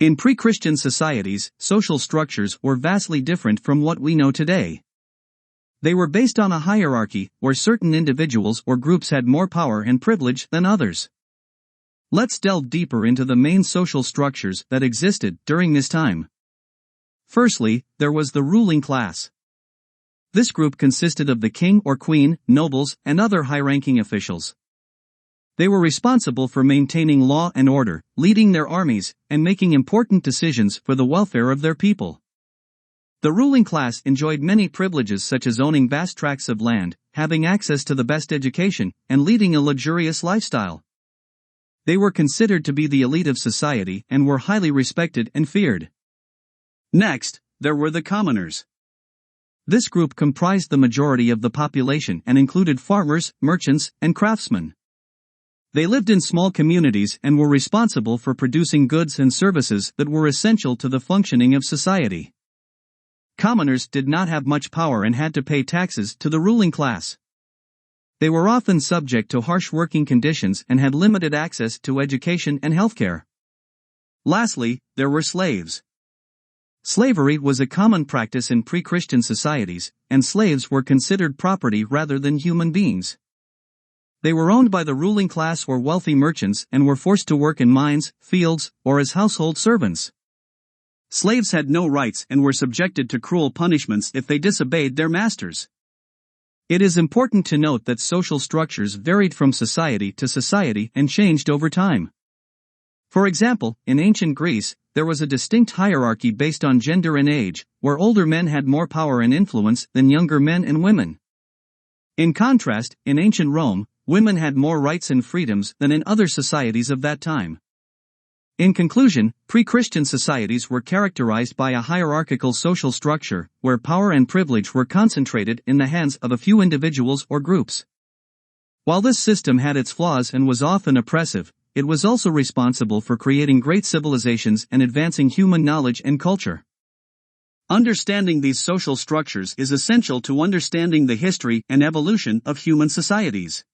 In pre-Christian societies, social structures were vastly different from what we know today. They were based on a hierarchy, where certain individuals or groups had more power and privilege than others. Let's delve deeper into the main social structures that existed during this time. Firstly, there was the ruling class. This group consisted of the king or queen, nobles, and other high-ranking officials. They were responsible for maintaining law and order, leading their armies, and making important decisions for the welfare of their people. The ruling class enjoyed many privileges such as owning vast tracts of land, having access to the best education, and leading a luxurious lifestyle. They were considered to be the elite of society and were highly respected and feared. Next, there were the commoners. This group comprised the majority of the population and included farmers, merchants, and craftsmen. They lived in small communities and were responsible for producing goods and services that were essential to the functioning of society. Commoners did not have much power and had to pay taxes to the ruling class. They were often subject to harsh working conditions and had limited access to education and healthcare. Lastly, there were slaves. Slavery was a common practice in pre-Christian societies, and slaves were considered property rather than human beings. They were owned by the ruling class or wealthy merchants and were forced to work in mines, fields, or as household servants. Slaves had no rights and were subjected to cruel punishments if they disobeyed their masters. It is important to note that social structures varied from society to society and changed over time. For example, in ancient Greece, there was a distinct hierarchy based on gender and age, where older men had more power and influence than younger men and women. In contrast, in ancient Rome, women had more rights and freedoms than in other societies of that time. In conclusion, pre-Christian societies were characterized by a hierarchical social structure, where power and privilege were concentrated in the hands of a few individuals or groups. While this system had its flaws and was often oppressive, it was also responsible for creating great civilizations and advancing human knowledge and culture. Understanding these social structures is essential to understanding the history and evolution of human societies.